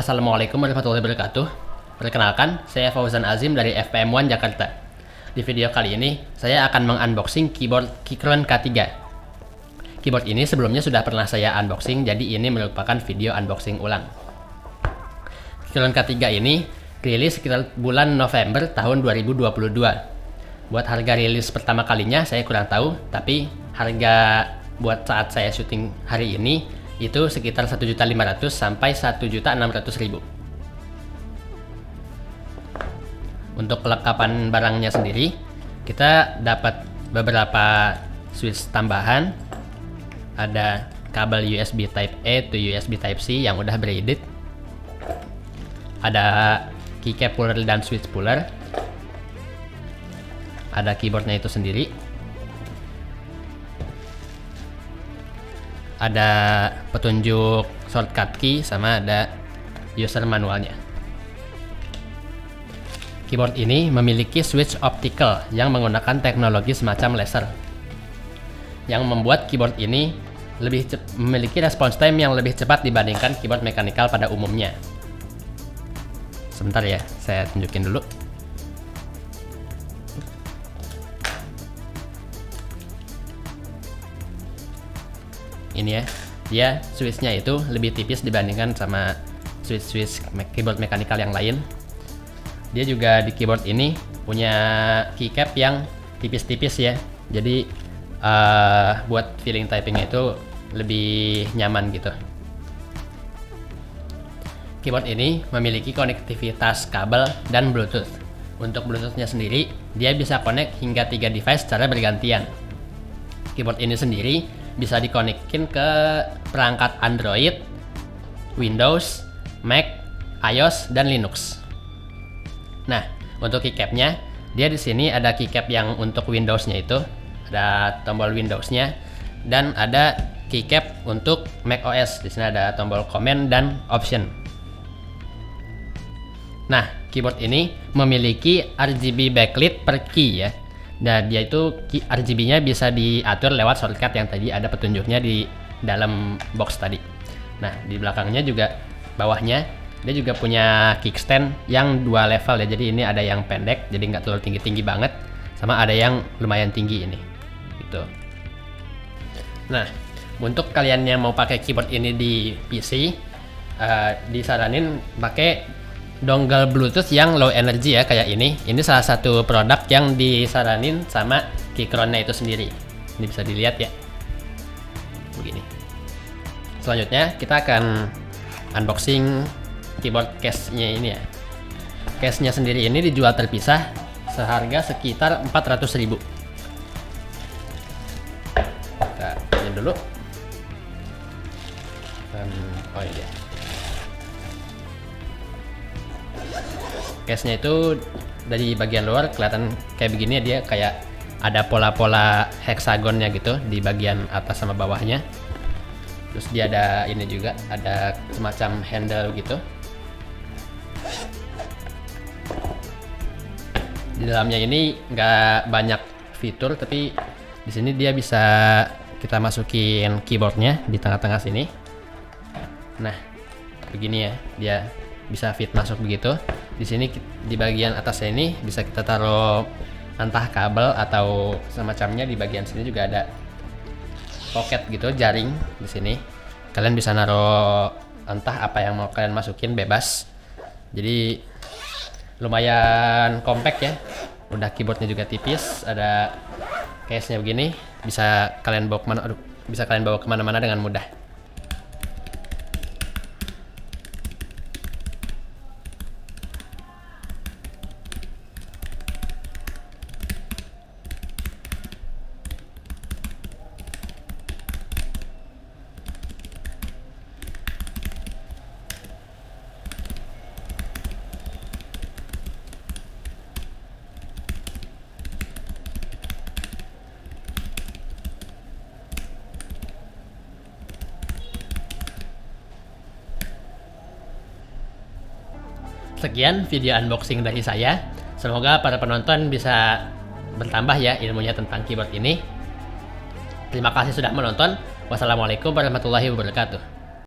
Assalamualaikum warahmatullahi wabarakatuh. Perkenalkan, saya Fauzan Azim dari FPM One Jakarta. Di video kali ini, saya akan mengunboxing keyboard Keychron K3. Keyboard ini sebelumnya sudah pernah saya unboxing, jadi ini merupakan video unboxing ulang. Keychron K3 ini rilis sekitar bulan November tahun 2022. Buat harga rilis pertama kalinya saya kurang tahu, tapi harga buat saat saya syuting hari ini itu sekitar 1.500.000 sampai 1.600.000. Untuk kelengkapan barangnya sendiri, kita dapat beberapa switch tambahan. Ada kabel USB Type A to USB Type C yang udah braided. Ada keycap puller dan switch puller. Ada keyboardnya itu sendiri. Ada petunjuk shortcut key sama ada user manualnya. Keyboard ini memiliki switch optical yang menggunakan teknologi semacam laser, yang membuat keyboard ini memiliki response time yang lebih cepat dibandingkan keyboard mekanikal pada umumnya. Sebentar ya, saya tunjukin dulu. Ini ya, dia switchnya itu lebih tipis dibandingkan sama switch keyboard mekanikal yang lain. Dia juga di keyboard ini punya keycap yang tipis-tipis ya, jadi buat feeling typingnya itu lebih nyaman gitu. Keyboard ini memiliki konektivitas kabel dan Bluetooth. Untuk Bluetoothnya sendiri, dia bisa connect hingga 3 device secara bergantian. Keyboard ini sendiri bisa dikonekin ke perangkat Android, Windows, Mac, iOS, dan Linux. Nah, untuk keycapnya, dia di sini ada keycap yang untuk Windows-nya itu, ada tombol Windows-nya, dan ada keycap untuk Mac OS. Di sini ada tombol Command dan Option. Nah, keyboard ini memiliki RGB backlit per key ya. Nah, dia itu RGB-nya bisa diatur lewat shortcut yang tadi ada petunjuknya di dalam box tadi. Nah, di belakangnya juga, bawahnya, dia juga punya kickstand yang 2 level ya. Jadi ini ada yang pendek, jadi nggak terlalu tinggi-tinggi banget, sama ada yang lumayan tinggi ini. Gitu. Nah, untuk kalian yang mau pakai keyboard ini di PC, disaranin pakai dongle Bluetooth yang low energy ya, kayak ini. Ini salah satu produk yang disaranin sama Keychron-nya itu sendiri. Ini bisa dilihat ya, begini. Selanjutnya kita akan unboxing keyboard case-nya ini ya. Case-nya sendiri ini dijual terpisah seharga sekitar 400.000. Kita ini dulu. Oh iya. Case-nya itu dari bagian luar kelihatan kayak begini, dia kayak ada pola-pola heksagonnya gitu di bagian atas sama bawahnya. Terus dia ada ini juga, ada semacam handle gitu. Di dalamnya ini nggak banyak fitur, tapi di sini dia bisa kita masukin keyboardnya di tengah-tengah sini. Nah, begini ya, dia bisa fit masuk begitu. Di sini di bagian atasnya ini bisa kita taruh entah kabel atau semacamnya. Di bagian sini juga ada pocket gitu, jaring di sini. Kalian bisa naruh entah apa yang mau kalian masukin, bebas. Jadi lumayan compact ya. Udah keyboardnya juga tipis, ada case-nya begini, bisa kalian bawa kemana-mana dengan mudah. Sekian video unboxing dari saya. Semoga para penonton bisa bertambah ya ilmunya tentang keyboard ini. Terima kasih sudah menonton. Wassalamualaikum warahmatullahi wabarakatuh.